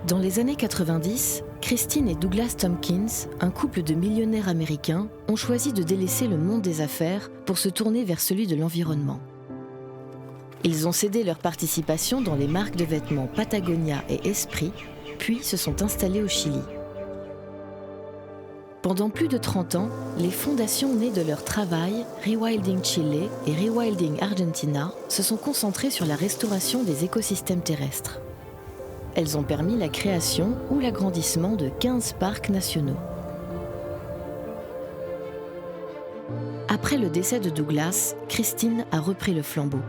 Dans les années 90, Christine et Douglas Tompkins, un couple de millionnaires américains, ont choisi de délaisser le monde des affaires pour se tourner vers celui de l'environnement. Ils ont cédé leur participation dans les marques de vêtements Patagonia et Esprit, puis se sont installés au Chili. Pendant plus de 30 ans, les fondations nées de leur travail, Rewilding Chile et Rewilding Argentina, se sont concentrées sur la restauration des écosystèmes terrestres. Elles ont permis la création ou l'agrandissement de 15 parcs nationaux. Après le décès de Douglas, Christine a repris le flambeau.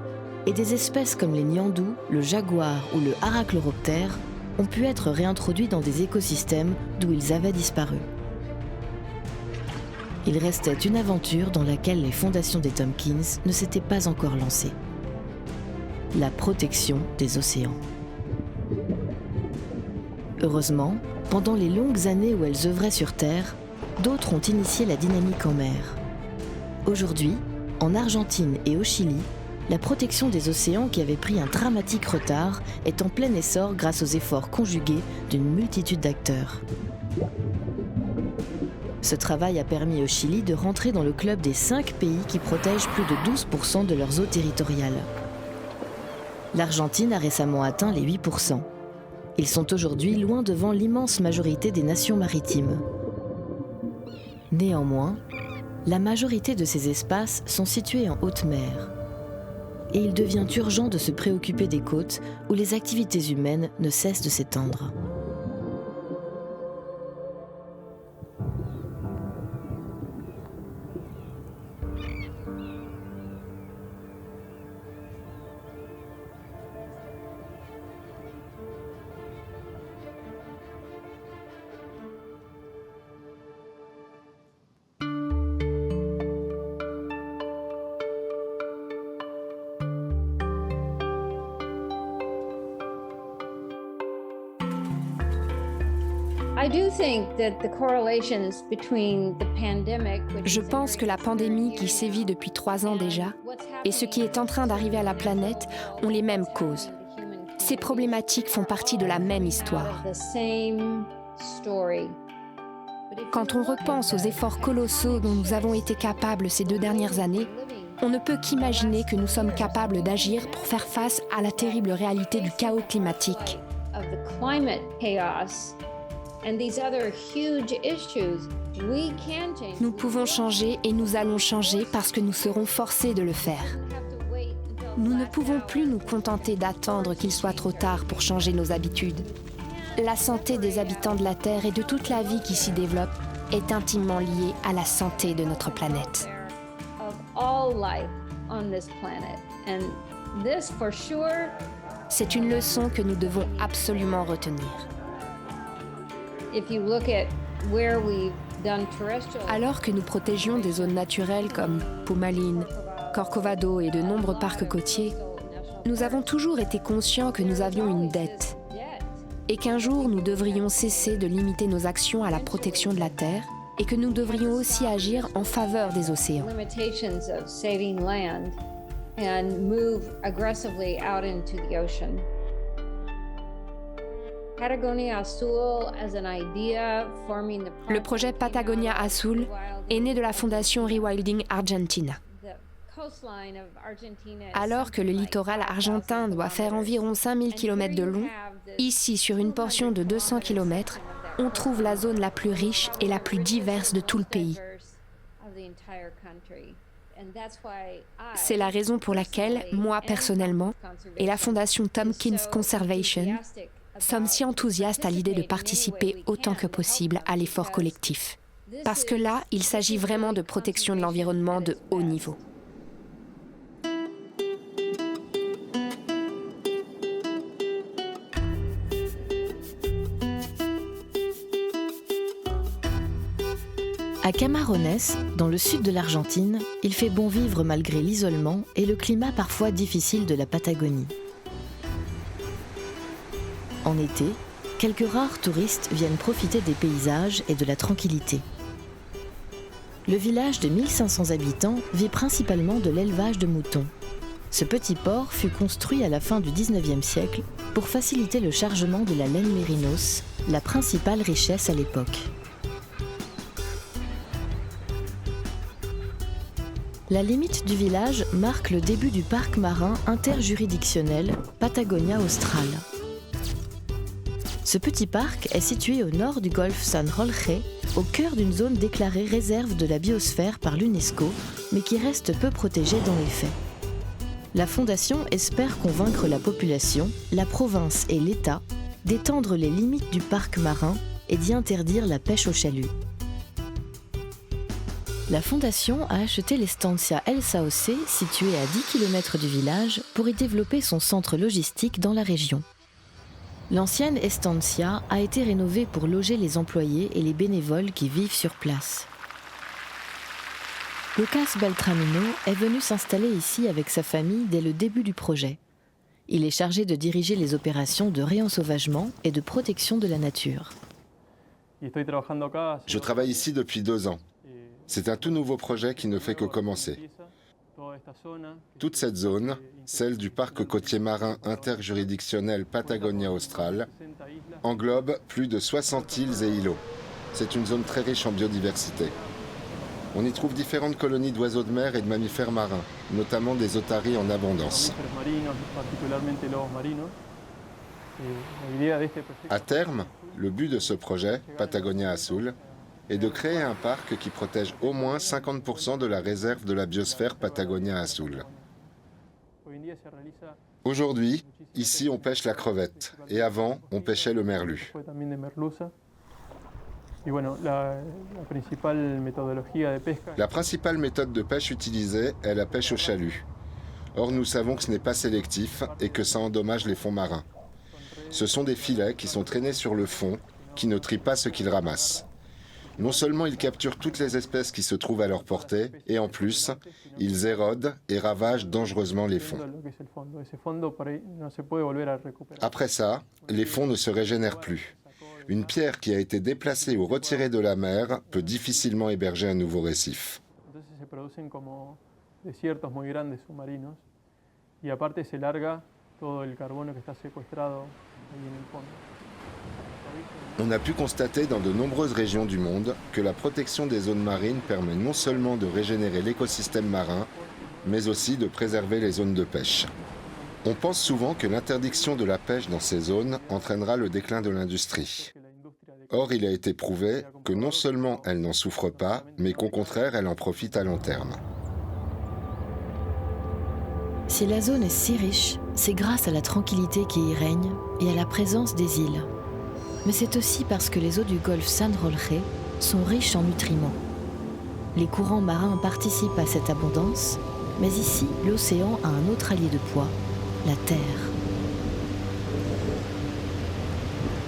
Et des espèces comme les nyandous, le jaguar ou le Arachlorhoptère ont pu être réintroduits dans des écosystèmes d'où ils avaient disparu. Il restait une aventure dans laquelle les fondations des Tompkins ne s'étaient pas encore lancées. La protection des océans. Heureusement, pendant les longues années où elles œuvraient sur Terre, d'autres ont initié la dynamique en mer. Aujourd'hui, en Argentine et au Chili, la protection des océans qui avait pris un dramatique retard est en plein essor grâce aux efforts conjugués d'une multitude d'acteurs. Ce travail a permis au Chili de rentrer dans le club des 5 pays qui protègent plus de 12% de leurs eaux territoriales. L'Argentine a récemment atteint les 8%. Ils sont aujourd'hui loin devant l'immense majorité des nations maritimes. Néanmoins, la majorité de ces espaces sont situés en haute mer. Et il devient urgent de se préoccuper des côtes où les activités humaines ne cessent de s'étendre. Je pense que la pandémie qui sévit depuis 3 ans déjà et ce qui est en train d'arriver à la planète ont les mêmes causes. Ces problématiques font partie de la même histoire. Quand on repense aux efforts colossaux dont nous avons été capables ces 2 dernières années, on ne peut qu'imaginer que nous sommes capables d'agir pour faire face à la terrible réalité du chaos climatique. Nous pouvons changer et nous allons changer parce que nous serons forcés de le faire. Nous ne pouvons plus nous contenter d'attendre qu'il soit trop tard pour changer nos habitudes. La santé des habitants de la Terre et de toute la vie qui s'y développe est intimement liée à la santé de notre planète. C'est une leçon que nous devons absolument retenir. Alors que nous protégions des zones naturelles comme Poumalin, Corcovado et de nombreux parcs côtiers, nous avons toujours été conscients que nous avions une dette et qu'un jour nous devrions cesser de limiter nos actions à la protection de la Terre et que nous devrions aussi agir en faveur des océans. Le projet Patagonia Azul est né de la fondation Rewilding Argentina. Alors que le littoral argentin doit faire environ 5000 km de long, ici, sur une portion de 200 km, on trouve la zone la plus riche et la plus diverse de tout le pays. C'est la raison pour laquelle, moi personnellement, et la fondation Tompkins Conservation, sommes si enthousiastes à l'idée de participer autant que possible à l'effort collectif. Parce que là, il s'agit vraiment de protection de l'environnement de haut niveau. À Camarones, dans le sud de l'Argentine, il fait bon vivre malgré l'isolement et le climat parfois difficile de la Patagonie. En été, quelques rares touristes viennent profiter des paysages et de la tranquillité. Le village de 1500 habitants vit principalement de l'élevage de moutons. Ce petit port fut construit à la fin du XIXe siècle pour faciliter le chargement de la laine mérinos, la principale richesse à l'époque. La limite du village marque le début du parc marin interjuridictionnel Patagonia Austral. Ce petit parc est situé au nord du golfe San Jorge, au cœur d'une zone déclarée réserve de la biosphère par l'UNESCO, mais qui reste peu protégée dans les faits. La Fondation espère convaincre la population, la province et l'État d'étendre les limites du parc marin et d'y interdire la pêche au chalut. La Fondation a acheté l'Estancia El Sauce, située à 10 km du village, pour y développer son centre logistique dans la région. L'ancienne Estancia a été rénovée pour loger les employés et les bénévoles qui vivent sur place. Lucas Beltramino est venu s'installer ici avec sa famille dès le début du projet. Il est chargé de diriger les opérations de réensauvagement et de protection de la nature. Je travaille ici depuis 2 ans. C'est un tout nouveau projet qui ne fait que commencer. Toute cette zone, celle du parc côtier marin interjuridictionnel Patagonia Austral, englobe plus de 60 îles et îlots. C'est une zone très riche en biodiversité. On y trouve différentes colonies d'oiseaux de mer et de mammifères marins, notamment des otaries en abondance. À terme, le but de ce projet, Patagonia Azul, est de créer un parc qui protège au moins 50% de la réserve de la biosphère Patagonia Azul. Aujourd'hui, ici on pêche la crevette, et avant on pêchait le merlu. La principale méthode de pêche utilisée est la pêche au chalut. Or nous savons que ce n'est pas sélectif et que ça endommage les fonds marins. Ce sont des filets qui sont traînés sur le fond, qui ne trient pas ce qu'ils ramassent. Non seulement ils capturent toutes les espèces qui se trouvent à leur portée, et en plus, ils érodent et ravagent dangereusement les fonds. Après ça, les fonds ne se régénèrent plus. Une pierre qui a été déplacée ou retirée de la mer peut difficilement héberger un nouveau récif. On a pu constater dans de nombreuses régions du monde que la protection des zones marines permet non seulement de régénérer l'écosystème marin, mais aussi de préserver les zones de pêche. On pense souvent que l'interdiction de la pêche dans ces zones entraînera le déclin de l'industrie. Or, il a été prouvé que non seulement elle n'en souffre pas, mais qu'au contraire, elle en profite à long terme. Si la zone est si riche, c'est grâce à la tranquillité qui y règne et à la présence des îles. Mais c'est aussi parce que les eaux du golfe San Jorge sont riches en nutriments. Les courants marins participent à cette abondance, mais ici, l'océan a un autre allié de poids, la terre.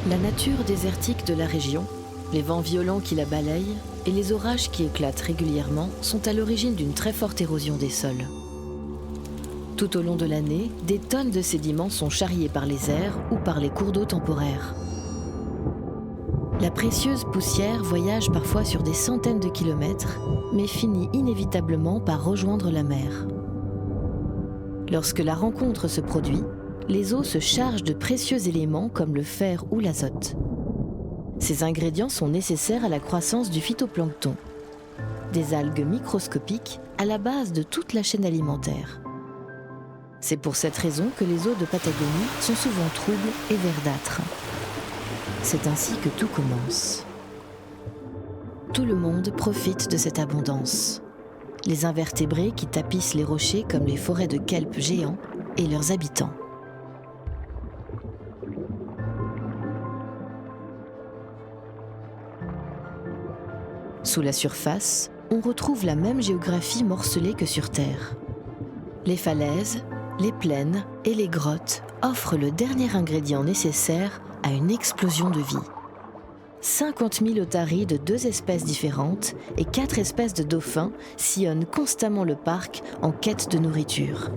La nature désertique de la région, les vents violents qui la balayent et les orages qui éclatent régulièrement sont à l'origine d'une très forte érosion des sols. Tout au long de l'année, des tonnes de sédiments sont charriés par les airs ou par les cours d'eau temporaires. La précieuse poussière voyage parfois sur des centaines de kilomètres, mais finit inévitablement par rejoindre la mer. Lorsque la rencontre se produit, les eaux se chargent de précieux éléments comme le fer ou l'azote. Ces ingrédients sont nécessaires à la croissance du phytoplancton, des algues microscopiques à la base de toute la chaîne alimentaire. C'est pour cette raison que les eaux de Patagonie sont souvent troubles et verdâtres. C'est ainsi que tout commence. Tout le monde profite de cette abondance. Les invertébrés qui tapissent les rochers comme les forêts de kelp géants et leurs habitants. Sous la surface, on retrouve la même géographie morcelée que sur Terre. Les falaises, les plaines et les grottes offrent le dernier ingrédient nécessaire à une explosion de vie. 50 000 otaries de 2 espèces différentes et 4 espèces de dauphins sillonnent constamment le parc en quête de nourriture.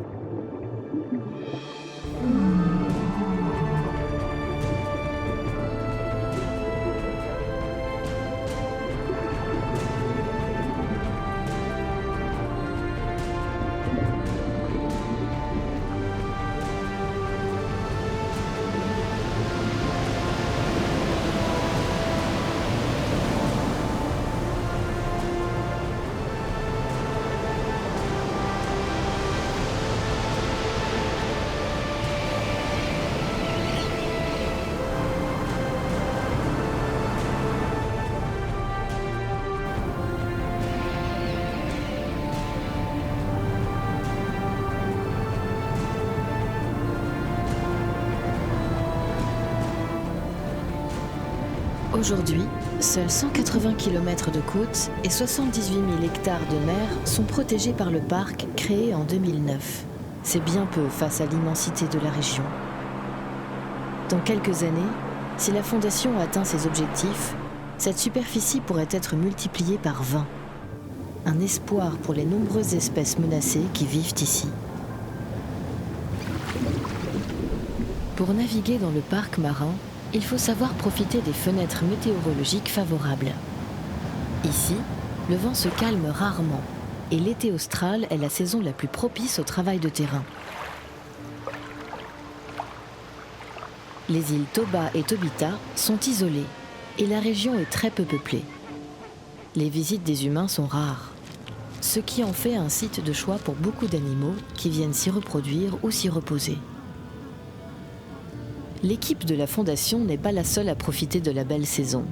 Aujourd'hui, seuls 180 km de côte et 78 000 hectares de mer sont protégés par le parc créé en 2009. C'est bien peu face à l'immensité de la région. Dans quelques années, si la Fondation atteint ses objectifs, cette superficie pourrait être multipliée par 20. Un espoir pour les nombreuses espèces menacées qui vivent ici. Pour naviguer dans le parc marin, il faut savoir profiter des fenêtres météorologiques favorables. Ici, le vent se calme rarement et l'été austral est la saison la plus propice au travail de terrain. Les îles Toba et Tobita sont isolées et la région est très peu peuplée. Les visites des humains sont rares, ce qui en fait un site de choix pour beaucoup d'animaux qui viennent s'y reproduire ou s'y reposer. L'équipe de la Fondation n'est pas la seule à profiter de la belle saison.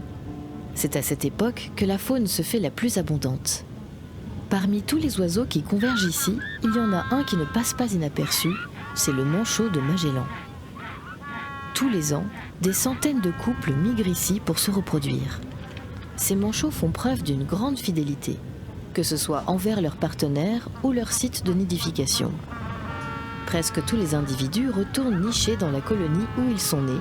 C'est à cette époque que la faune se fait la plus abondante. Parmi tous les oiseaux qui convergent ici, il y en a un qui ne passe pas inaperçu, c'est le manchot de Magellan. Tous les ans, des centaines de couples migrent ici pour se reproduire. Ces manchots font preuve d'une grande fidélité, que ce soit envers leurs partenaires ou leur site de nidification. Presque tous les individus retournent nicher dans la colonie où ils sont nés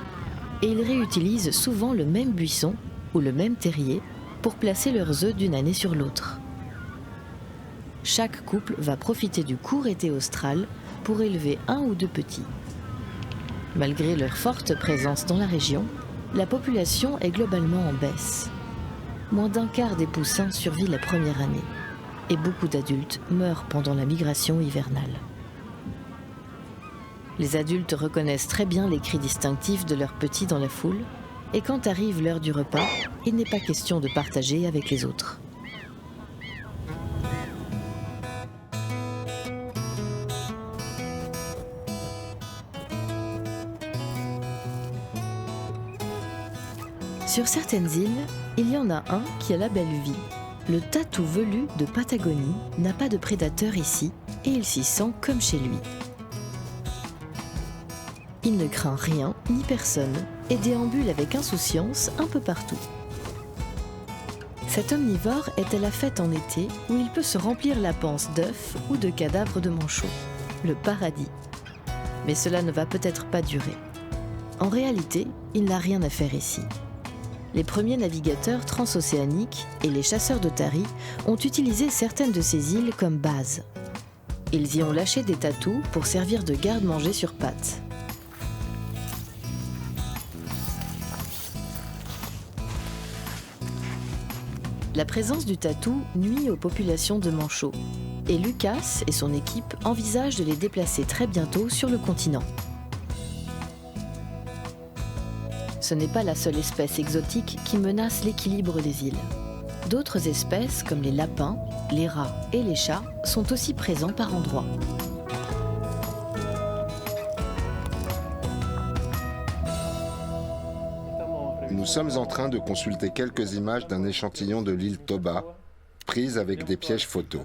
et ils réutilisent souvent le même buisson ou le même terrier pour placer leurs œufs d'une année sur l'autre. Chaque couple va profiter du court été austral pour élever un ou deux petits. Malgré leur forte présence dans la région, la population est globalement en baisse. Moins d'un quart des poussins survit la première année et beaucoup d'adultes meurent pendant la migration hivernale. Les adultes reconnaissent très bien les cris distinctifs de leurs petits dans la foule, et quand arrive l'heure du repas, il n'est pas question de partager avec les autres. Sur certaines îles, il y en a un qui a la belle vie. Le tatou velu de Patagonie n'a pas de prédateurs ici, et il s'y sent comme chez lui. Il ne craint rien ni personne et déambule avec insouciance un peu partout. Cet omnivore est à la fête en été où il peut se remplir la panse d'œufs ou de cadavres de manchots. Le paradis. Mais cela ne va peut-être pas durer. En réalité, il n'a rien à faire ici. Les premiers navigateurs transocéaniques et les chasseurs d'otaries ont utilisé certaines de ces îles comme base. Ils y ont lâché des tatous pour servir de garde-manger sur pattes. La présence du tatou nuit aux populations de manchots et Lucas et son équipe envisagent de les déplacer très bientôt sur le continent. Ce n'est pas la seule espèce exotique qui menace l'équilibre des îles. D'autres espèces comme les lapins, les rats et les chats sont aussi présents par endroits. Nous sommes en train de consulter quelques images d'un échantillon de l'île Toba, prises avec des pièges photos.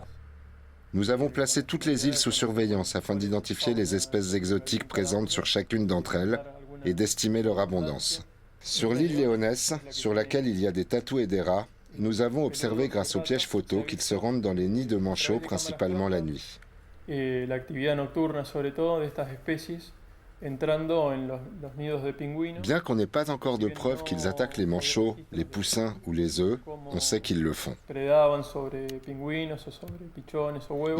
Nous avons placé toutes les îles sous surveillance afin d'identifier les espèces exotiques présentes sur chacune d'entre elles et d'estimer leur abondance. Sur l'île Leoness, sur laquelle il y a des tatous et des rats, nous avons observé grâce aux pièges photos qu'ils se rendent dans les nids de manchots principalement la nuit. Bien qu'on n'ait pas encore de preuves qu'ils attaquent les manchots, les poussins ou les œufs, on sait qu'ils le font. Il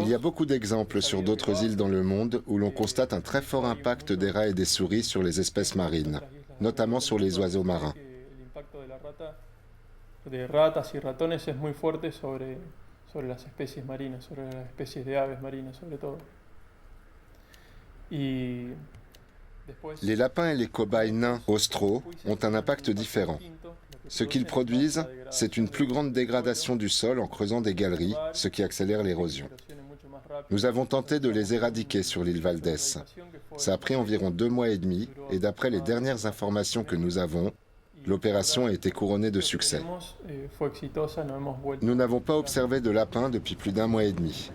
y a beaucoup d'exemples sur d'autres îles dans le monde où l'on constate un très fort impact des rats et des souris sur les espèces marines, notamment sur les oiseaux marins. Les lapins et les cobayes nains austraux ont un impact différent. Ce qu'ils produisent, c'est une plus grande dégradation du sol en creusant des galeries, ce qui accélère l'érosion. Nous avons tenté de les éradiquer sur l'île Valdés. Ça a pris environ 2 mois et demi, et d'après les dernières informations que nous avons, l'opération a été couronnée de succès. Nous n'avons pas observé de lapins depuis plus d'1 mois et demi.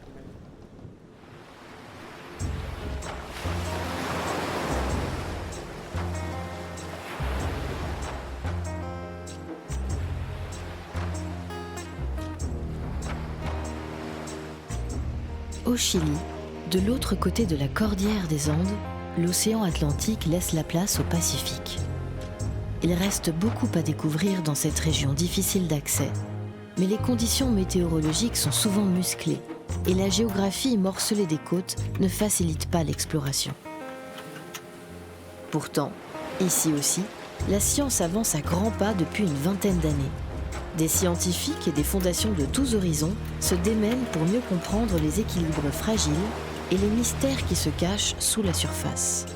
Au Chili, de l'autre côté de la cordillère des Andes, l'océan Atlantique laisse la place au Pacifique. Il reste beaucoup à découvrir dans cette région difficile d'accès, mais les conditions météorologiques sont souvent musclées et la géographie morcelée des côtes ne facilite pas l'exploration. Pourtant, ici aussi, la science avance à grands pas depuis une vingtaine d'années. Des scientifiques et des fondations de tous horizons se démènent pour mieux comprendre les équilibres fragiles et les mystères qui se cachent sous la surface.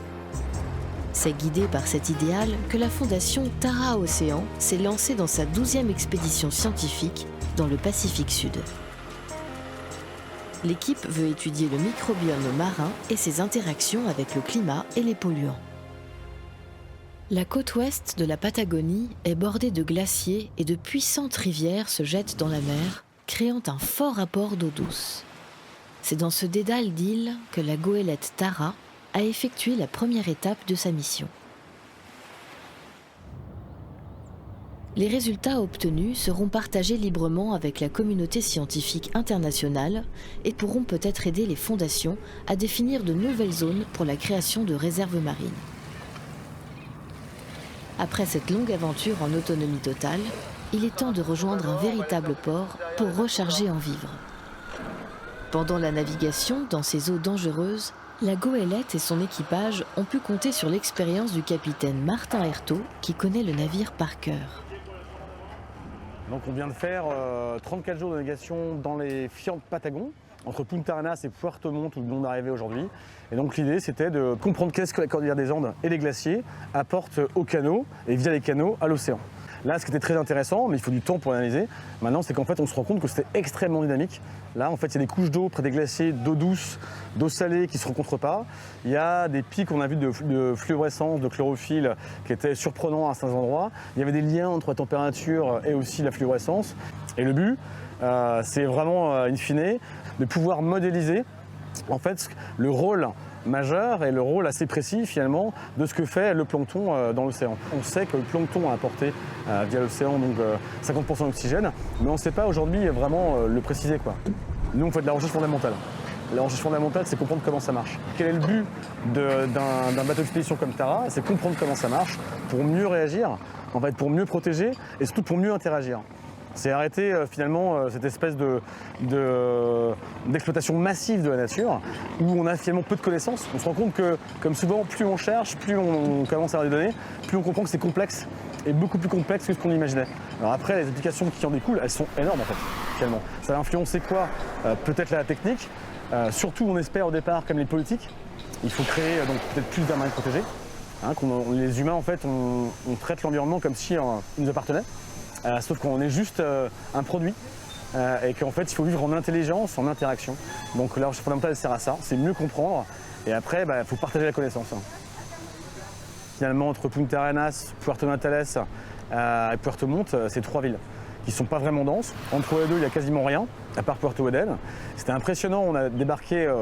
C'est guidé par cet idéal que la fondation Tara Océan s'est lancée dans sa 12e expédition scientifique dans le Pacifique Sud. L'équipe veut étudier le microbiome marin et ses interactions avec le climat et les polluants. La côte ouest de la Patagonie est bordée de glaciers et de puissantes rivières se jettent dans la mer, créant un fort apport d'eau douce. C'est dans ce dédale d'îles que la goélette Tara a effectué la première étape de sa mission. Les résultats obtenus seront partagés librement avec la communauté scientifique internationale et pourront peut-être aider les fondations à définir de nouvelles zones pour la création de réserves marines. Après cette longue aventure en autonomie totale, il est temps de rejoindre un véritable port pour recharger en vivres. Pendant la navigation dans ces eaux dangereuses, la goélette et son équipage ont pu compter sur l'expérience du capitaine Martin Hertaud qui connaît le navire par cœur. Donc on vient de faire 34 jours de navigation dans les fjords Patagon, entre Punta Arenas et Puerto Montt où nous sommes arrivés aujourd'hui. Et donc l'idée c'était de comprendre qu'est-ce que la cordillère des Andes et les glaciers apportent aux canaux et via les canaux à l'océan. Là, ce qui était très intéressant, mais il faut du temps pour l'analyser, maintenant c'est qu'en fait on se rend compte que c'était extrêmement dynamique. Là en fait il y a des couches d'eau près des glaciers, d'eau douce, d'eau salée qui ne se rencontrent pas. Il y a des pics qu'on a vus de fluorescence, de chlorophylle qui étaient surprenants à certains endroits. Il y avait des liens entre la température et aussi la fluorescence. Et le but, c'est vraiment in fine de pouvoir modéliser en fait le rôle majeur et le rôle assez précis finalement de ce que fait le plancton dans l'océan. On sait que le plancton a apporté via l'océan donc 50% d'oxygène, mais on ne sait pas aujourd'hui vraiment le préciser quoi. Nous on fait de la recherche fondamentale. La recherche fondamentale, c'est comprendre comment ça marche. Quel est le but d'un bateau d'expédition comme Tara? C'est comprendre comment ça marche pour mieux réagir, en fait, pour mieux protéger et surtout pour mieux interagir. C'est arrêter finalement cette espèce d'exploitation massive de la nature où on a finalement peu de connaissances. On se rend compte que, comme souvent, plus on cherche, plus on commence à avoir des données, plus on comprend que c'est complexe et beaucoup plus complexe que ce qu'on imaginait. Alors après, les applications qui en découlent, elles sont énormes en fait, finalement. Ça va influencer quoi? Peut-être la technique, surtout on espère au départ comme les politiques. Il faut créer donc peut-être plus d'aires marines protégées. Les humains en fait, on traite l'environnement comme si il nous appartenait. Sauf qu'on est juste un produit et qu'en fait il faut vivre en intelligence, en interaction. Donc la recherche fondamentale elle sert à ça, c'est mieux comprendre et après il faut partager la connaissance. Finalement entre Punta Arenas, Puerto Natales et Puerto Montt, c'est 3 villes qui ne sont pas vraiment denses. Entre les deux il n'y a quasiment rien, à part Puerto Eden. C'était impressionnant, on a débarqué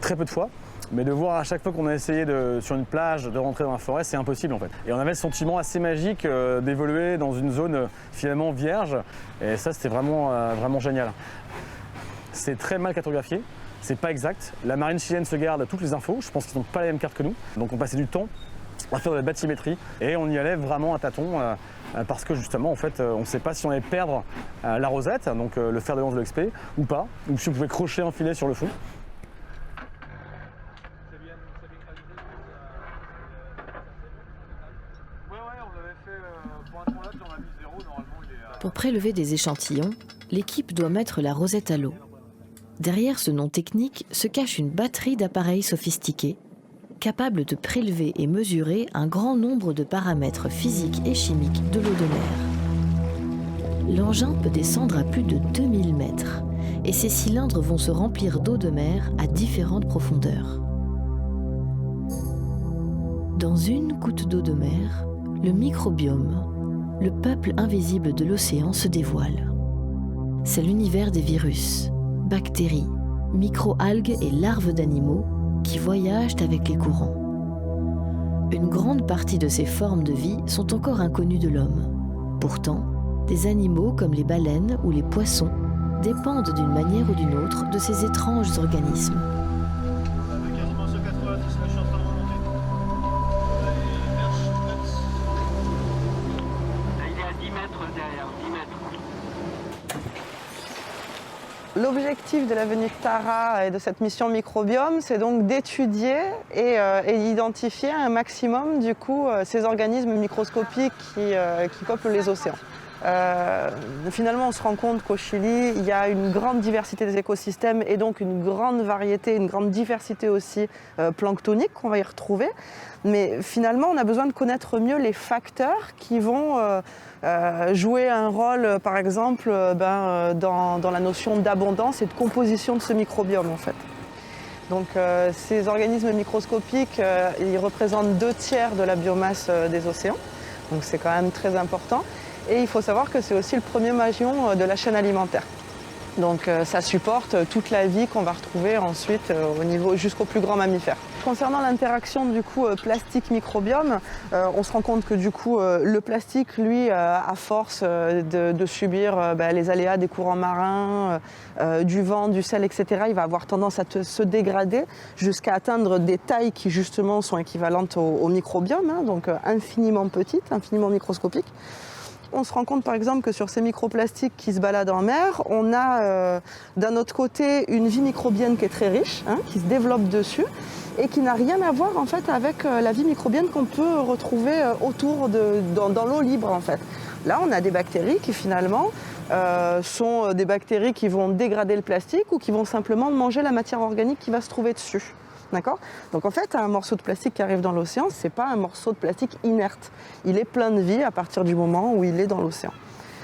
très peu de fois. Mais de voir à chaque fois qu'on a essayé sur une plage de rentrer dans la forêt, c'est impossible en fait. Et on avait le sentiment assez magique d'évoluer dans une zone finalement vierge. Et ça, c'était vraiment génial. C'est très mal cartographié, c'est pas exact. La marine chilienne se garde toutes les infos. Je pense qu'ils n'ont pas les mêmes cartes que nous. Donc on passait du temps à faire de la bathymétrie et on y allait vraiment à tâtons parce que justement en fait on ne sait pas si on allait perdre la rosette, donc le fer de lance de l'expé ou pas, ou si on pouvait crocher un filet sur le fond. Pour prélever des échantillons, l'équipe doit mettre la rosette à l'eau. Derrière ce nom technique se cache une batterie d'appareils sophistiqués, capables de prélever et mesurer un grand nombre de paramètres physiques et chimiques de l'eau de mer. L'engin peut descendre à plus de 2000 mètres et ses cylindres vont se remplir d'eau de mer à différentes profondeurs. Dans une goutte d'eau de mer, le microbiome, le peuple invisible de l'océan se dévoile. C'est l'univers des virus, bactéries, micro-algues et larves d'animaux qui voyagent avec les courants. Une grande partie de ces formes de vie sont encore inconnues de l'homme. Pourtant, des animaux comme les baleines ou les poissons dépendent d'une manière ou d'une autre de ces étranges organismes. Quasiment sur 90, là je suis en train de remonter. Allez, perche, prête. Là, il est à 10 mètres derrière, 10 mètres. L'objectif de la venue de Tara et de cette mission microbiome, c'est donc d'étudier et d'identifier un maximum du coup ces organismes microscopiques qui peuplent les océans. Finalement, on se rend compte qu'au Chili, il y a une grande diversité des écosystèmes et donc une grande variété, une grande diversité aussi planctonique qu'on va y retrouver. Mais finalement, on a besoin de connaître mieux les facteurs qui vont jouer un rôle, par exemple, dans la notion d'abondance et de composition de ce microbiome, en fait. Donc, ces organismes microscopiques, ils représentent 2/3 de la biomasse des océans. Donc, c'est quand même très important. Et il faut savoir que c'est aussi le premier maillon de la chaîne alimentaire. Donc ça supporte toute la vie qu'on va retrouver ensuite au niveau jusqu'aux plus grands mammifères. Concernant l'interaction du coup plastique-microbiome, on se rend compte que du coup le plastique, lui, à force de subir les aléas des courants marins, du vent, du sel, etc., il va avoir tendance à se dégrader jusqu'à atteindre des tailles qui justement sont équivalentes au microbiome, hein, donc infiniment petites, infiniment microscopiques. On se rend compte par exemple que sur ces microplastiques qui se baladent en mer, on a d'un autre côté une vie microbienne qui est très riche, hein, qui se développe dessus et qui n'a rien à voir en fait avec la vie microbienne qu'on peut retrouver autour dans l'eau libre en fait. Là, on a des bactéries qui finalement sont des bactéries qui vont dégrader le plastique ou qui vont simplement manger la matière organique qui va se trouver dessus. D'accord ? Donc en fait, un morceau de plastique qui arrive dans l'océan, ce n'est pas un morceau de plastique inerte. Il est plein de vie à partir du moment où il est dans l'océan.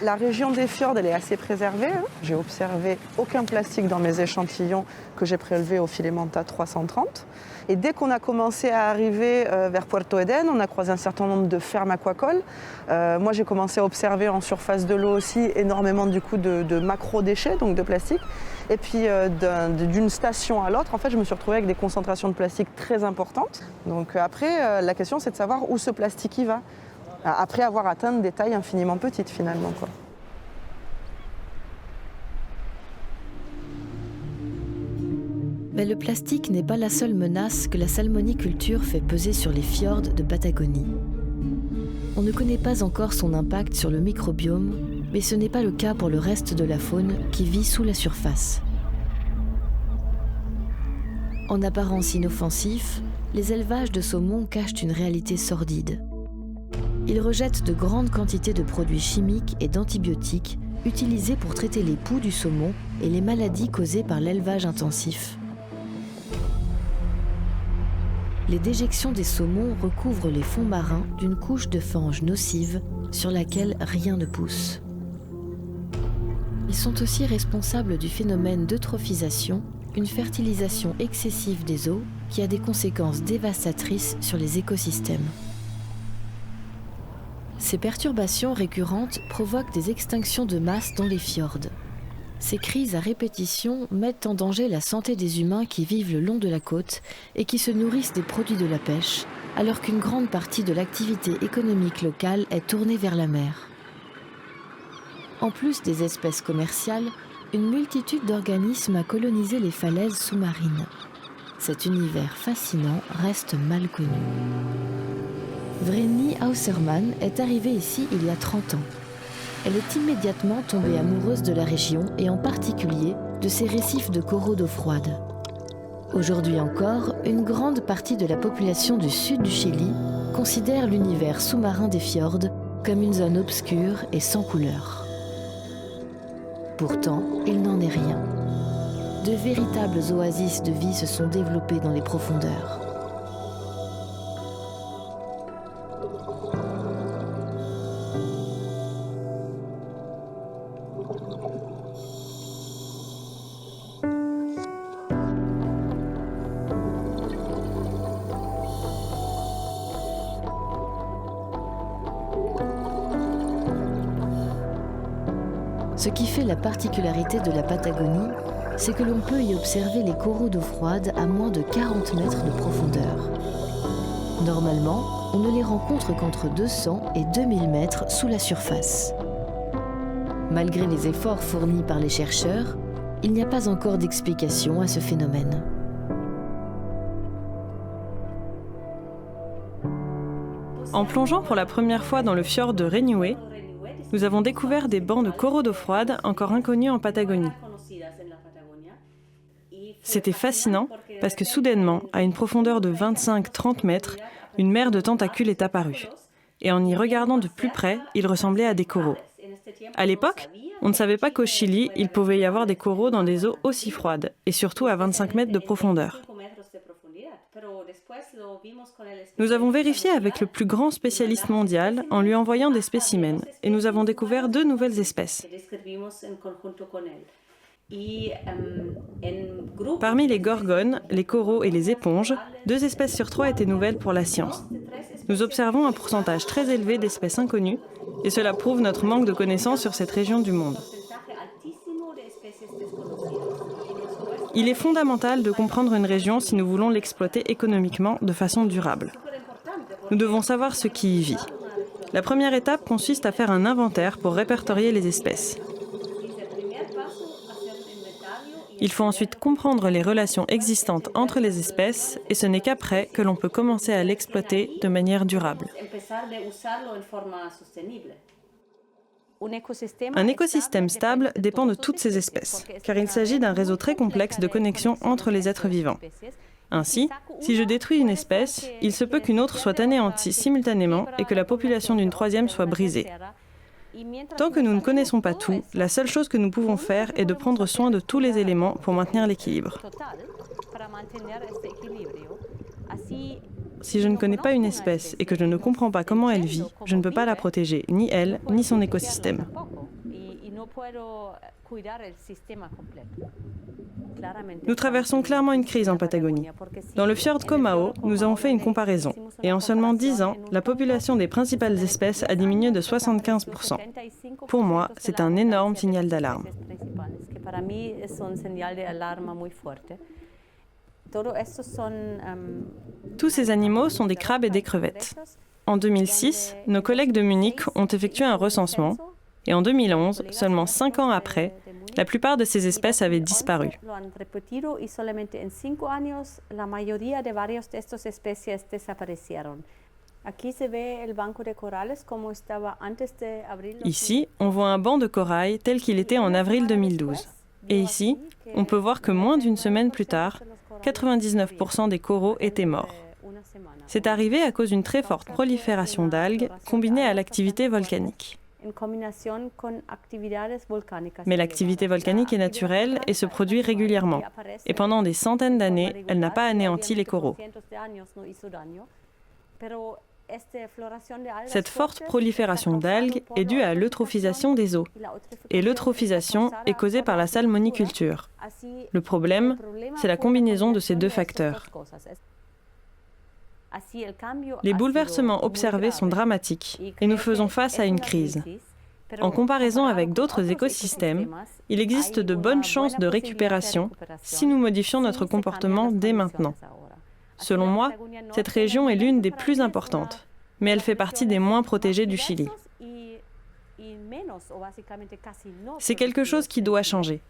La région des fjords, elle est assez préservée. Hein. J'ai observé aucun plastique dans mes échantillons que j'ai prélevés au Filemanta 330. Et dès qu'on a commencé à arriver vers Puerto Eden, on a croisé un certain nombre de fermes aquacoles. Moi, j'ai commencé à observer en surface de l'eau aussi énormément du coup de macro-déchets, donc de plastique. Et puis d'une station à l'autre, en fait, je me suis retrouvée avec des concentrations de plastique très importantes. Donc après, la question, c'est de savoir où ce plastique y va, après avoir atteint des tailles infiniment petites finalement, quoi. Mais le plastique n'est pas la seule menace que la salmoniculture fait peser sur les fjords de Patagonie. On ne connaît pas encore son impact sur le microbiome, mais ce n'est pas le cas pour le reste de la faune qui vit sous la surface. En apparence inoffensifs, les élevages de saumon cachent une réalité sordide. Ils rejettent de grandes quantités de produits chimiques et d'antibiotiques utilisés pour traiter les poux du saumon et les maladies causées par l'élevage intensif. Les déjections des saumons recouvrent les fonds marins d'une couche de fange nocive sur laquelle rien ne pousse. Ils sont aussi responsables du phénomène d'eutrophisation, une fertilisation excessive des eaux qui a des conséquences dévastatrices sur les écosystèmes. Ces perturbations récurrentes provoquent des extinctions de masse dans les fjords. Ces crises à répétition mettent en danger la santé des humains qui vivent le long de la côte et qui se nourrissent des produits de la pêche, alors qu'une grande partie de l'activité économique locale est tournée vers la mer. En plus des espèces commerciales, une multitude d'organismes a colonisé les falaises sous-marines. Cet univers fascinant reste mal connu. Vreni Hausermann est arrivée ici il y a 30 ans. Elle est immédiatement tombée amoureuse de la région et en particulier de ses récifs de coraux d'eau froide. Aujourd'hui encore, une grande partie de la population du sud du Chili considère l'univers sous-marin des fjords comme une zone obscure et sans couleur. Pourtant, il n'en est rien. De véritables oasis de vie se sont développées dans les profondeurs. Ce qui fait la particularité de la Patagonie, c'est que l'on peut y observer les coraux d'eau froide à moins de 40 mètres de profondeur. Normalement, on ne les rencontre qu'entre 200 et 2000 mètres sous la surface. Malgré les efforts fournis par les chercheurs, il n'y a pas encore d'explication à ce phénomène. En plongeant pour la première fois dans le fjord de Reñihué, nous avons découvert des bancs de coraux d'eau froide encore inconnus en Patagonie. C'était fascinant parce que soudainement, à une profondeur de 25-30 mètres, une mer de tentacules est apparue. Et en y regardant de plus près, ils ressemblaient à des coraux. À l'époque, on ne savait pas qu'au Chili, il pouvait y avoir des coraux dans des eaux aussi froides, et surtout à 25 mètres de profondeur. Nous avons vérifié avec le plus grand spécialiste mondial en lui envoyant des spécimens, et nous avons découvert 2 nouvelles espèces. Parmi les gorgones, les coraux et les éponges, 2 espèces sur 3 étaient nouvelles pour la science. Nous observons un pourcentage très élevé d'espèces inconnues, et cela prouve notre manque de connaissances sur cette région du monde. Il est fondamental de comprendre une région si nous voulons l'exploiter économiquement de façon durable. Nous devons savoir ce qui y vit. La première étape consiste à faire un inventaire pour répertorier les espèces. Il faut ensuite comprendre les relations existantes entre les espèces et ce n'est qu'après que l'on peut commencer à l'exploiter de manière durable. Un écosystème stable dépend de toutes ces espèces, car il s'agit d'un réseau très complexe de connexions entre les êtres vivants. Ainsi, si je détruis une espèce, il se peut qu'une autre soit anéantie simultanément et que la population d'une troisième soit brisée. Tant que nous ne connaissons pas tout, la seule chose que nous pouvons faire est de prendre soin de tous les éléments pour maintenir l'équilibre. Si je ne connais pas une espèce et que je ne comprends pas comment elle vit, je ne peux pas la protéger, ni elle, ni son écosystème. Nous traversons clairement une crise en Patagonie. Dans le fjord Comao, nous avons fait une comparaison. Et en seulement 10 ans, la population des principales espèces a diminué de 75%. Pour moi, c'est un énorme signal d'alarme. Tous ces animaux sont des crabes et des crevettes. En 2006, nos collègues de Munich ont effectué un recensement et en 2011, seulement 5 ans après, la plupart de ces espèces avaient disparu. Ici, on voit un banc de corail tel qu'il était en avril 2012. Et ici, on peut voir que moins d'une semaine plus tard, 99% des coraux étaient morts. C'est arrivé à cause d'une très forte prolifération d'algues combinée à l'activité volcanique. Mais l'activité volcanique est naturelle et se produit régulièrement. Et pendant des centaines d'années, elle n'a pas anéanti les coraux. Cette forte prolifération d'algues est due à l'eutrophisation des eaux. Et l'eutrophisation est causée par la salmoniculture. Le problème, c'est la combinaison de ces 2 facteurs. Les bouleversements observés sont dramatiques et nous faisons face à une crise. En comparaison avec d'autres écosystèmes, il existe de bonnes chances de récupération si nous modifions notre comportement dès maintenant. Selon moi, cette région est l'une des plus importantes, mais elle fait partie des moins protégées du Chili. C'est quelque chose qui doit changer,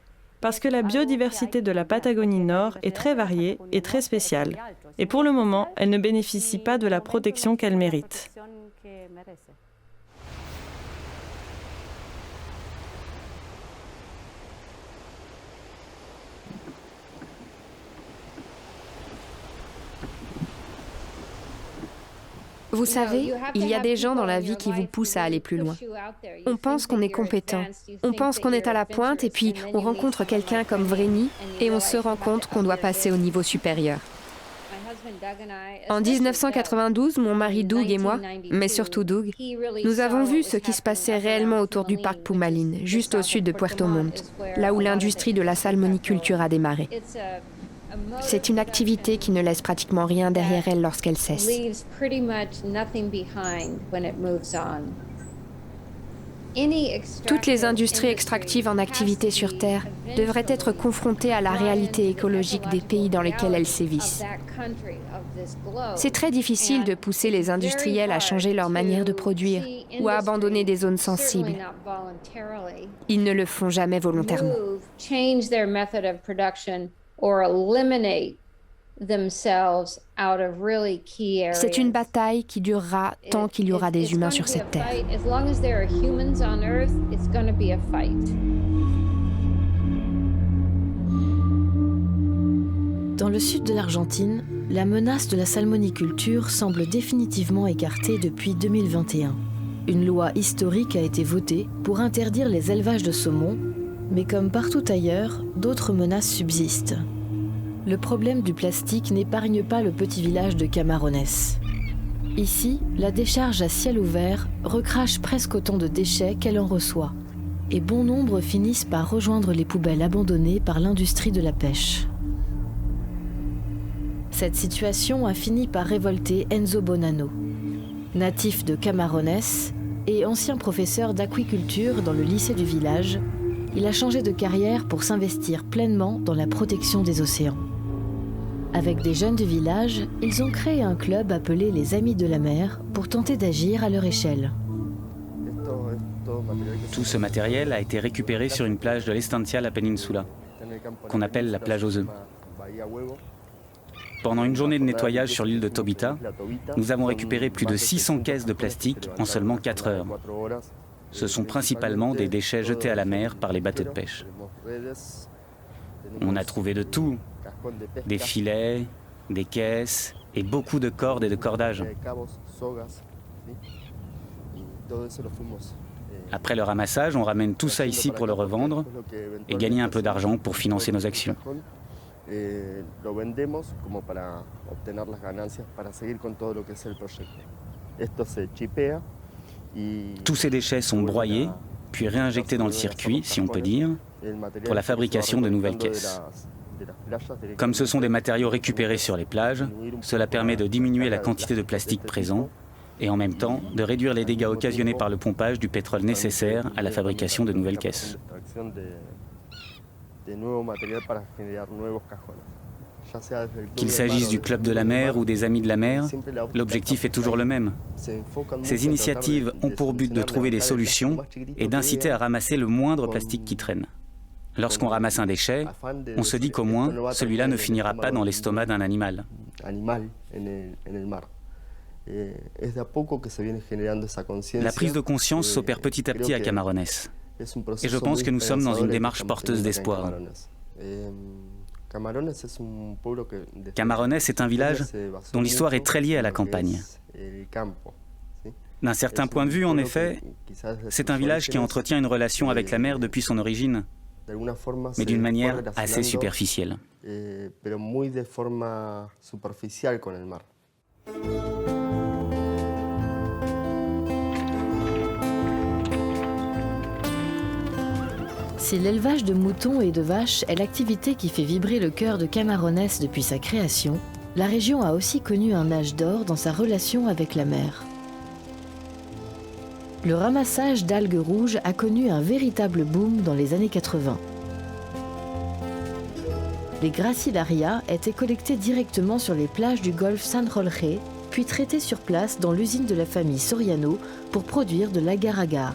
parce que la biodiversité de la Patagonie Nord est très variée et très spéciale, et pour le moment, elle ne bénéficie pas de la protection qu'elle mérite. Vous savez, il y a des gens dans la vie qui vous poussent à aller plus loin. On pense qu'on est compétent, on pense qu'on est à la pointe et puis on rencontre quelqu'un comme Vreni et on se rend compte qu'on doit passer au niveau supérieur. En 1992, mon mari Doug et moi, mais surtout Doug, nous avons vu ce qui se passait réellement autour du parc Pumalín, juste au sud de Puerto Montt, là où l'industrie de la salmoniculture a démarré. C'est une activité qui ne laisse pratiquement rien derrière elle lorsqu'elle cesse. Toutes les industries extractives en activité sur Terre devraient être confrontées à la réalité écologique des pays dans lesquels elles sévissent. C'est très difficile de pousser les industriels à changer leur manière de produire ou à abandonner des zones sensibles. Ils ne le font jamais volontairement. C'est une bataille qui durera tant qu'il y aura des humains sur cette terre. Dans le sud de l'Argentine, la menace de la salmoniculture semble définitivement écartée depuis 2021. Une loi historique a été votée pour interdire les élevages de saumon, mais comme partout ailleurs, d'autres menaces subsistent. Le problème du plastique n'épargne pas le petit village de Camarones. Ici, la décharge à ciel ouvert recrache presque autant de déchets qu'elle en reçoit, et bon nombre finissent par rejoindre les poubelles abandonnées par l'industrie de la pêche. Cette situation a fini par révolter Enzo Bonanno. Natif de Camarones et ancien professeur d'aquaculture dans le lycée du village, il a changé de carrière pour s'investir pleinement dans la protection des océans. Avec des jeunes du village, ils ont créé un club appelé les Amis de la Mer pour tenter d'agir à leur échelle. Tout ce matériel a été récupéré sur une plage de l'Estancia La Peninsula, qu'on appelle la plage aux œufs. Pendant une journée de nettoyage sur l'île de Tobita, nous avons récupéré plus de 600 caisses de plastique en seulement 4 heures. Ce sont principalement des déchets jetés à la mer par les bateaux de pêche. On a trouvé de tout, des filets, des caisses et beaucoup de cordes et de cordages. Après le ramassage, on ramène tout ça ici pour le revendre et gagner un peu d'argent pour financer nos actions. Tous ces déchets sont broyés, puis réinjectés dans le circuit, si on peut dire, pour la fabrication de nouvelles caisses. Comme ce sont des matériaux récupérés sur les plages, cela permet de diminuer la quantité de plastique présent et en même temps de réduire les dégâts occasionnés par le pompage du pétrole nécessaire à la fabrication de nouvelles caisses. Qu'il s'agisse du Club de la mer ou des Amis de la mer, l'objectif est toujours le même. Ces initiatives ont pour but de trouver des solutions et d'inciter à ramasser le moindre plastique qui traîne. Lorsqu'on ramasse un déchet, on se dit qu'au moins, celui-là ne finira pas dans l'estomac d'un animal. La prise de conscience s'opère petit à petit à Camarones. Et je pense que nous sommes dans une démarche porteuse d'espoir. Camarones est un village dont l'histoire est très liée à la campagne. D'un certain point de vue, en effet, c'est un village qui entretient une relation avec la mer depuis son origine, mais d'une manière assez superficielle. Si l'élevage de moutons et de vaches est l'activité qui fait vibrer le cœur de Camarones depuis sa création, la région a aussi connu un âge d'or dans sa relation avec la mer. Le ramassage d'algues rouges a connu un véritable boom dans les années 80. Les gracilaria étaient collectés directement sur les plages du golfe San Jorge, puis traités sur place dans l'usine de la famille Soriano pour produire de l'agar-agar.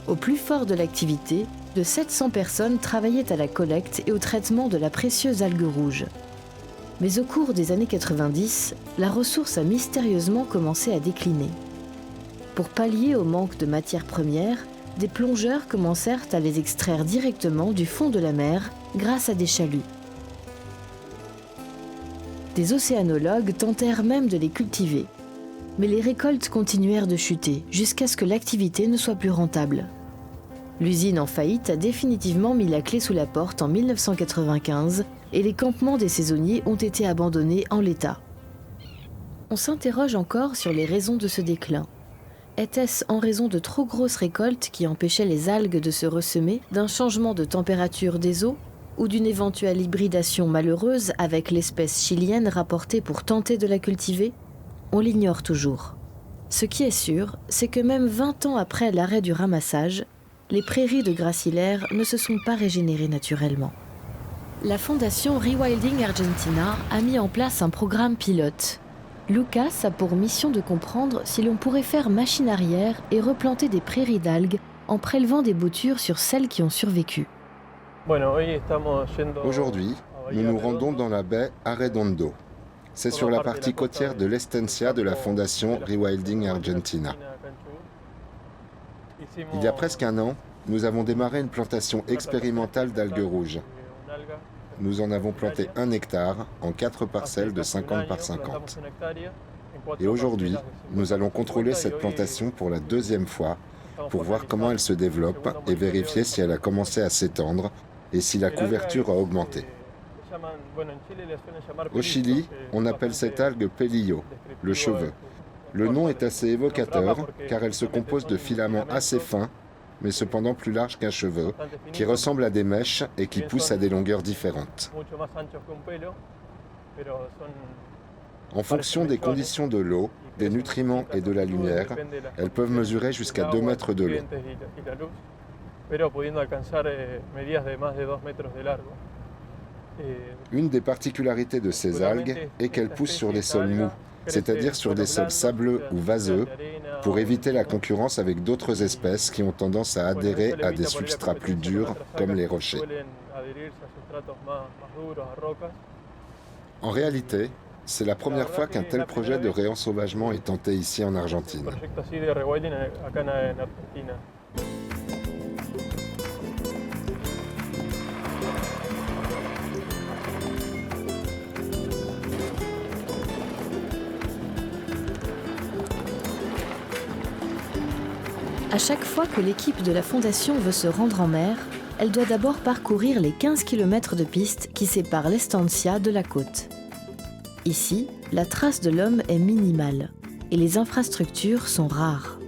Au plus fort de l'activité, de 700 personnes travaillaient à la collecte et au traitement de la précieuse algue rouge. Mais au cours des années 90, la ressource a mystérieusement commencé à décliner. Pour pallier au manque de matières premières, des plongeurs commencèrent à les extraire directement du fond de la mer grâce à des chaluts. Des océanologues tentèrent même de les cultiver. Mais les récoltes continuèrent de chuter jusqu'à ce que l'activité ne soit plus rentable. L'usine en faillite a définitivement mis la clé sous la porte en 1995 et les campements des saisonniers ont été abandonnés en l'état. On s'interroge encore sur les raisons de ce déclin. Était-ce en raison de trop grosses récoltes qui empêchaient les algues de se ressemer, d'un changement de température des eaux ou d'une éventuelle hybridation malheureuse avec l'espèce chilienne rapportée pour tenter de la cultiver ? On l'ignore toujours. Ce qui est sûr, c'est que même 20 ans après l'arrêt du ramassage, les prairies de gracilaire ne se sont pas régénérées naturellement. La fondation Rewilding Argentina a mis en place un programme pilote. Lucas a pour mission de comprendre si l'on pourrait faire machine arrière et replanter des prairies d'algues en prélevant des boutures sur celles qui ont survécu. Aujourd'hui, nous nous rendons dans la baie Arredondo. C'est sur la partie côtière de l'Estencia de la fondation Rewilding Argentina. Il y a presque un an, nous avons démarré une plantation expérimentale d'algues rouges. Nous en avons planté 1 hectare en 4 parcelles de 50 par 50. Et aujourd'hui, nous allons contrôler cette plantation pour la 2e fois pour voir comment elle se développe et vérifier si elle a commencé à s'étendre et si la couverture a augmenté. Au Chili, on appelle cette algue pelillo, le cheveu. Le nom est assez évocateur car elle se compose de filaments assez fins, mais cependant plus larges qu'un cheveu, qui ressemblent à des mèches et qui poussent à des longueurs différentes. En fonction des conditions de l'eau, des nutriments et de la lumière, elles peuvent mesurer jusqu'à 2 mètres de long. Une des particularités de ces algues est qu'elles poussent sur des sols mous, c'est-à-dire sur des sols sableux ou vaseux, pour éviter la concurrence avec d'autres espèces qui ont tendance à adhérer à des substrats plus durs, comme les rochers. En réalité, c'est la première fois qu'un tel projet de réensauvagement est tenté ici en Argentine. À chaque fois que l'équipe de la Fondation veut se rendre en mer, elle doit d'abord parcourir les 15 km de piste qui séparent l'Estancia de la côte. Ici, la trace de l'homme est minimale et les infrastructures sont rares.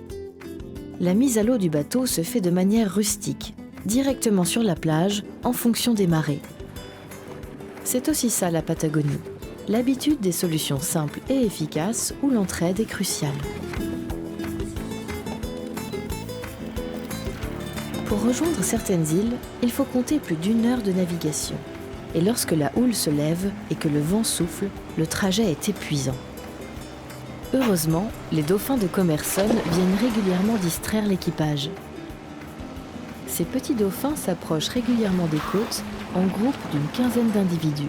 La mise à l'eau du bateau se fait de manière rustique, directement sur la plage, en fonction des marées. C'est aussi ça la Patagonie, l'habitude des solutions simples et efficaces où l'entraide est cruciale. Pour rejoindre certaines îles, il faut compter plus d'1 heure de navigation. Et lorsque la houle se lève et que le vent souffle, le trajet est épuisant. Heureusement, les dauphins de Commerson viennent régulièrement distraire l'équipage. Ces petits dauphins s'approchent régulièrement des côtes en groupe d'une quinzaine d'individus.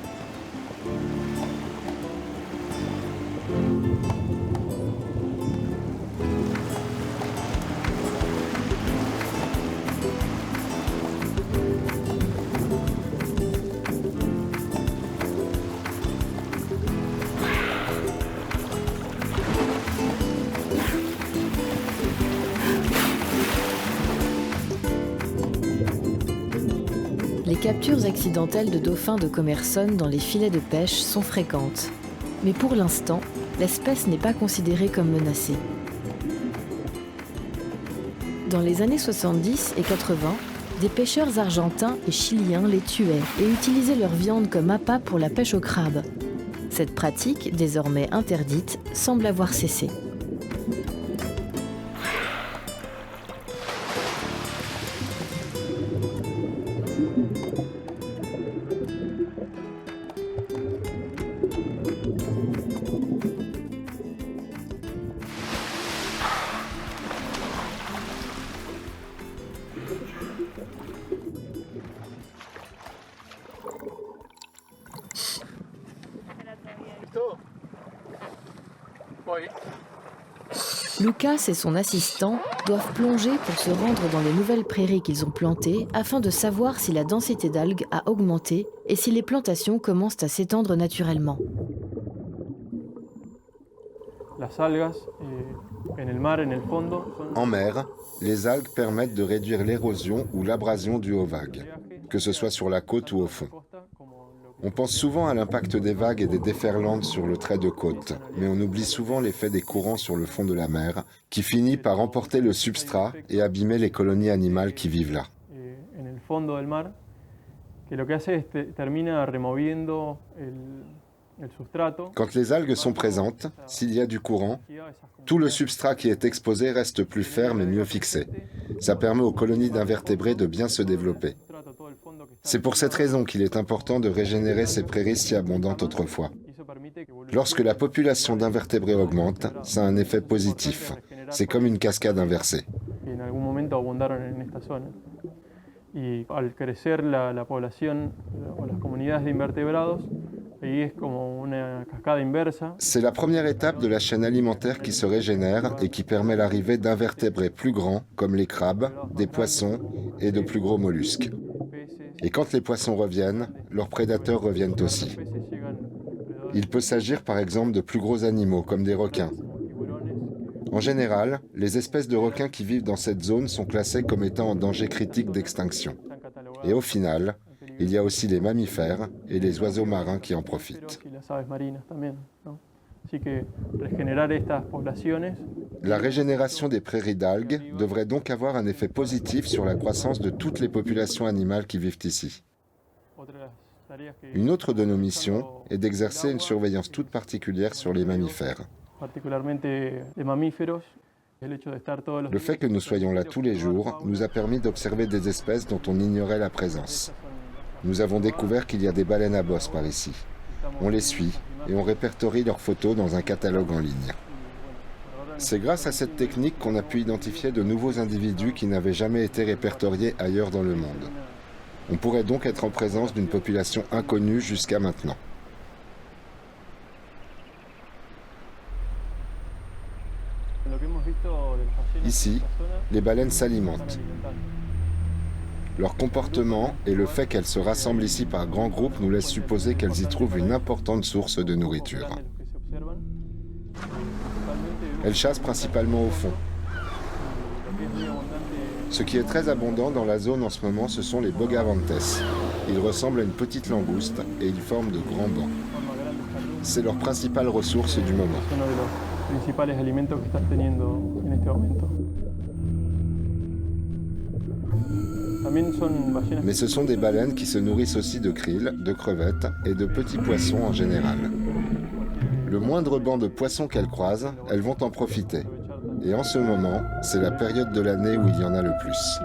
Les captures accidentelles de dauphins de Commerson dans les filets de pêche sont fréquentes. Mais pour l'instant, l'espèce n'est pas considérée comme menacée. Dans les années 70 et 80, des pêcheurs argentins et chiliens les tuaient et utilisaient leur viande comme appât pour la pêche au crabe. Cette pratique, désormais interdite, semble avoir cessé. Lucas et son assistant doivent plonger pour se rendre dans les nouvelles prairies qu'ils ont plantées afin de savoir si la densité d'algues a augmenté et si les plantations commencent à s'étendre naturellement. En mer, les algues permettent de réduire l'érosion ou l'abrasion due aux vagues, que ce soit sur la côte ou au fond. On pense souvent à l'impact des vagues et des déferlantes sur le trait de côte, mais on oublie souvent l'effet des courants sur le fond de la mer, qui finit par emporter le substrat et abîmer les colonies animales qui vivent là. Quand les algues sont présentes, s'il y a du courant, tout le substrat qui est exposé reste plus ferme et mieux fixé. Ça permet aux colonies d'invertébrés de bien se développer. C'est pour cette raison qu'il est important de régénérer ces prairies si abondantes autrefois. Lorsque la population d'invertébrés augmente, ça a un effet positif. C'est comme une cascade inversée. Y al crecer la población o las comunidades de invertebrados, ahí es como una cascada inversa. C'est la première étape de la chaîne alimentaire qui se régénère et qui permet l'arrivée d'invertébrés plus grands comme les crabes, des poissons et de plus gros mollusques. Et quand les poissons reviennent, leurs prédateurs reviennent aussi. Il peut s'agir par exemple de plus gros animaux comme des requins. En général, les espèces de requins qui vivent dans cette zone sont classées comme étant en danger critique d'extinction. Et au final, il y a aussi les mammifères et les oiseaux marins qui en profitent. La régénération des prairies d'algues devrait donc avoir un effet positif sur la croissance de toutes les populations animales qui vivent ici. Une autre de nos missions est d'exercer une surveillance toute particulière sur les mammifères. Le fait que nous soyons là tous les jours nous a permis d'observer des espèces dont on ignorait la présence. Nous avons découvert qu'il y a des baleines à bosse par ici. On les suit et on répertorie leurs photos dans un catalogue en ligne. C'est grâce à cette technique qu'on a pu identifier de nouveaux individus qui n'avaient jamais été répertoriés ailleurs dans le monde. On pourrait donc être en présence d'une population inconnue jusqu'à maintenant. Ici, les baleines s'alimentent. Leur comportement et le fait qu'elles se rassemblent ici par grands groupes nous laissent supposer qu'elles y trouvent une importante source de nourriture. Elles chassent principalement au fond. Ce qui est très abondant dans la zone en ce moment, ce sont les bogavantes. Ils ressemblent à une petite langouste et ils forment de grands bancs. C'est leur principale ressource du moment. Mais ce sont des baleines qui se nourrissent aussi de krill, de crevettes et de petits poissons en général. Le moindre banc de poissons qu'elles croisent, elles vont en profiter. Et en ce moment, c'est la période de l'année où il y en a le plus.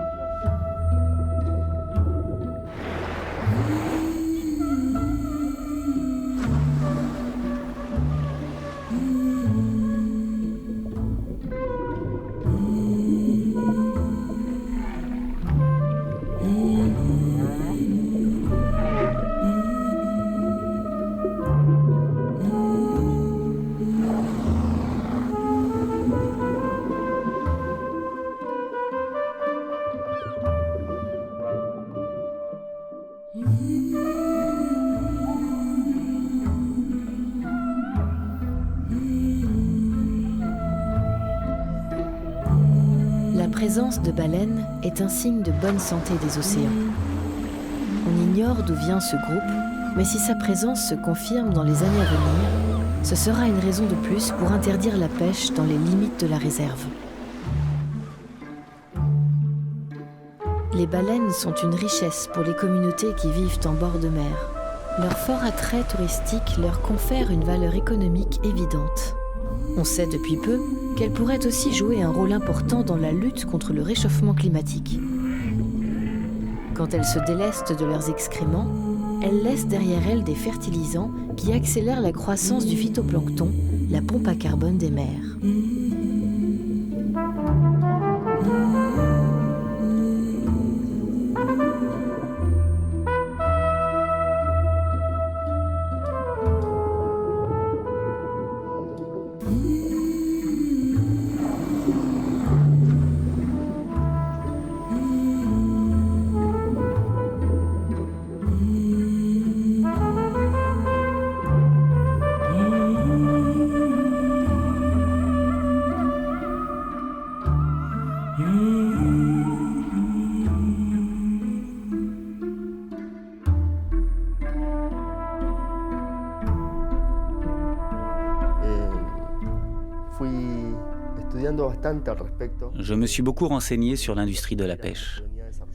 La présence de baleines est un signe de bonne santé des océans. On ignore d'où vient ce groupe, mais si sa présence se confirme dans les années à venir, ce sera une raison de plus pour interdire la pêche dans les limites de la réserve. Les baleines sont une richesse pour les communautés qui vivent en bord de mer. Leur fort attrait touristique leur confère une valeur économique évidente. On sait depuis peu qu'elles pourraient aussi jouer un rôle important dans la lutte contre le réchauffement climatique. Quand elles se délestent de leurs excréments, elles laissent derrière elles des fertilisants qui accélèrent la croissance du phytoplancton, la pompe à carbone des mers. Je me suis beaucoup renseigné sur l'industrie de la pêche,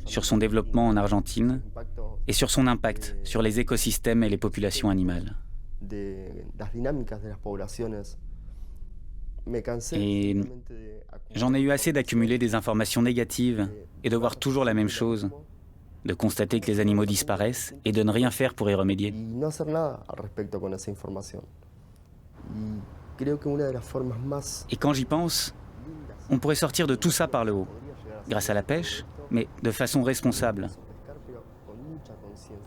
sur son développement en Argentine et sur son impact sur les écosystèmes et les populations animales. Et j'en ai eu assez d'accumuler des informations négatives et de voir toujours la même chose, de constater que les animaux disparaissent et de ne rien faire pour y remédier. Et quand j'y pense, on pourrait sortir de tout ça par le haut, grâce à la pêche, mais de façon responsable.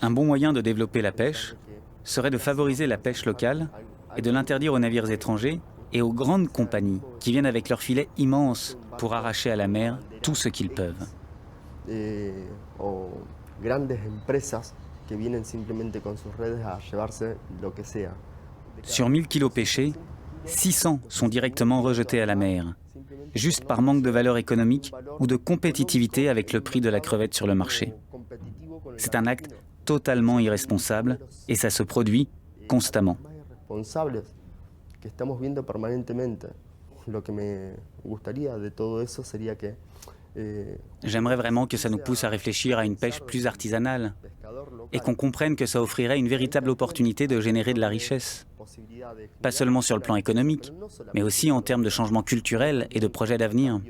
Un bon moyen de développer la pêche serait de favoriser la pêche locale et de l'interdire aux navires étrangers et aux grandes compagnies qui viennent avec leurs filets immenses pour arracher à la mer tout ce qu'ils peuvent. Sur 1000 kilos pêchés, 600 sont directement rejetés à la mer, juste par manque de valeur économique ou de compétitivité avec le prix de la crevette sur le marché. C'est un acte totalement irresponsable et ça se produit constamment. J'aimerais vraiment que ça nous pousse à réfléchir à une pêche plus artisanale et qu'on comprenne que ça offrirait une véritable opportunité de générer de la richesse. Pas seulement sur le plan économique, mais aussi en termes de changement culturel et de projets d'avenir.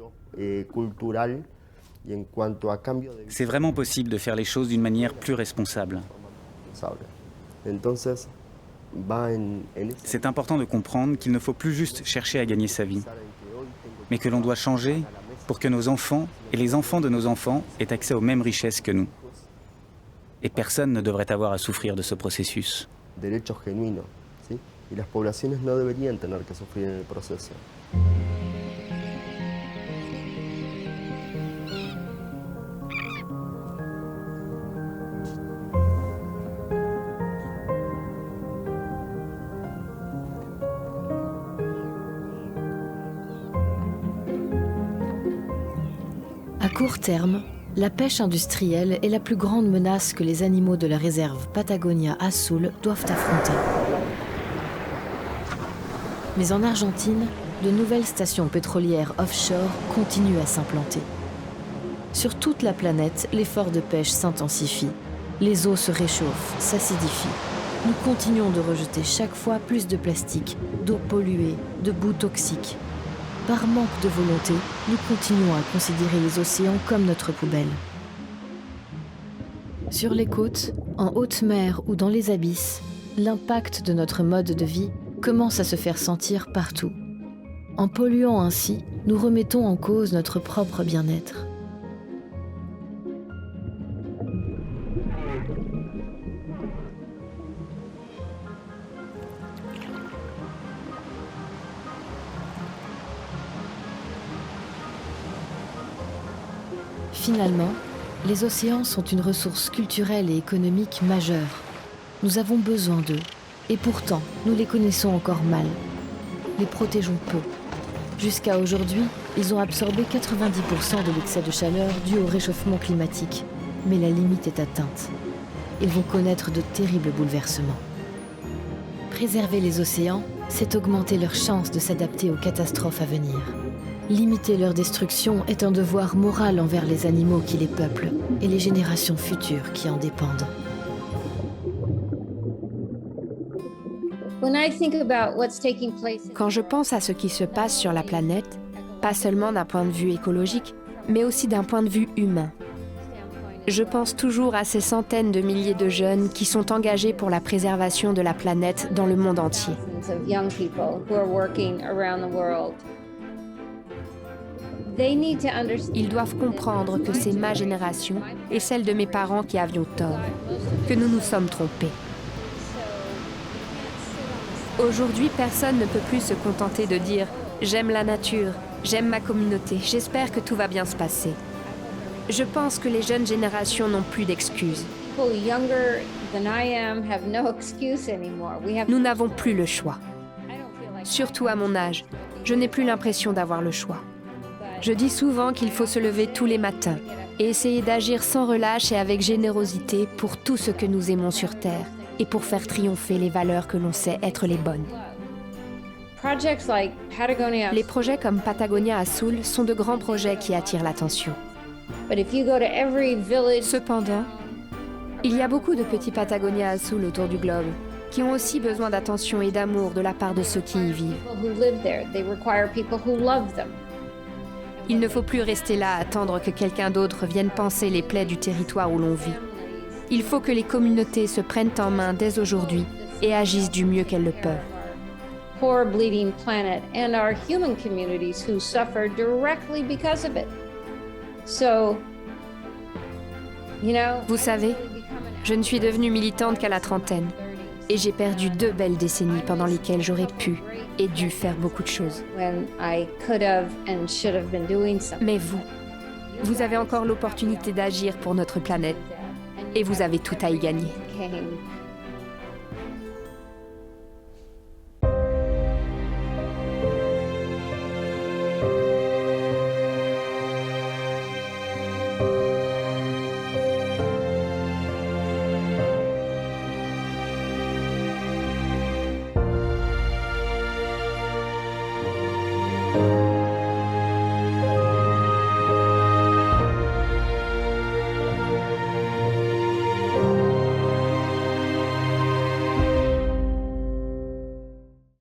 C'est vraiment possible de faire les choses d'une manière plus responsable. C'est important de comprendre qu'il ne faut plus juste chercher à gagner sa vie, mais que l'on doit changer pour que nos enfants et les enfants de nos enfants aient accès aux mêmes richesses que nous. Et personne ne devrait avoir à souffrir de ce processus. À court terme, la pêche industrielle est la plus grande menace que les animaux de la réserve Patagonia Azul doivent affronter. Mais en Argentine, de nouvelles stations pétrolières offshore continuent à s'implanter. Sur toute la planète, l'effort de pêche s'intensifie. Les eaux se réchauffent, s'acidifient. Nous continuons de rejeter chaque fois plus de plastique, d'eau polluée, de boue toxique. Par manque de volonté, nous continuons à considérer les océans comme notre poubelle. Sur les côtes, en haute mer ou dans les abysses, l'impact de notre mode de vie commence à se faire sentir partout. En polluant ainsi, nous remettons en cause notre propre bien-être. Finalement, les océans sont une ressource culturelle et économique majeure. Nous avons besoin d'eux, et pourtant, nous les connaissons encore mal. Les protégeons peu. Jusqu'à aujourd'hui, ils ont absorbé 90% de l'excès de chaleur dû au réchauffement climatique. Mais la limite est atteinte. Ils vont connaître de terribles bouleversements. Préserver les océans, c'est augmenter leurs chances de s'adapter aux catastrophes à venir. Limiter leur destruction est un devoir moral envers les animaux qui les peuplent et les générations futures qui en dépendent. Quand je pense à ce qui se passe sur la planète, pas seulement d'un point de vue écologique, mais aussi d'un point de vue humain, je pense toujours à ces centaines de milliers de jeunes qui sont engagés pour la préservation de la planète dans le monde entier. Ils doivent comprendre que c'est ma génération et celle de mes parents qui avions tort, que nous nous sommes trompés. Aujourd'hui, personne ne peut plus se contenter de dire « j'aime la nature, j'aime ma communauté, j'espère que tout va bien se passer ». Je pense que les jeunes générations n'ont plus d'excuses. Nous n'avons plus le choix. Surtout à mon âge, je n'ai plus l'impression d'avoir le choix. Je dis souvent qu'il faut se lever tous les matins et essayer d'agir sans relâche et avec générosité pour tout ce que nous aimons sur Terre et pour faire triompher les valeurs que l'on sait être les bonnes. Les projets comme Patagonia Azul sont de grands projets qui attirent l'attention. Cependant, il y a beaucoup de petits Patagonia Azul autour du globe qui ont aussi besoin d'attention et d'amour de la part de ceux qui y vivent. Il ne faut plus rester là à attendre que quelqu'un d'autre vienne panser les plaies du territoire où l'on vit. Il faut que les communautés se prennent en main dès aujourd'hui et agissent du mieux qu'elles le peuvent. Poor bleeding planet and our human communities who suffer directly because of it. So, Vous savez, je ne suis devenue militante qu'à la trentaine. Et j'ai perdu 2 belles décennies pendant lesquelles j'aurais pu et dû faire beaucoup de choses. Mais vous avez encore l'opportunité d'agir pour notre planète. Et vous avez tout à y gagner. Thank you.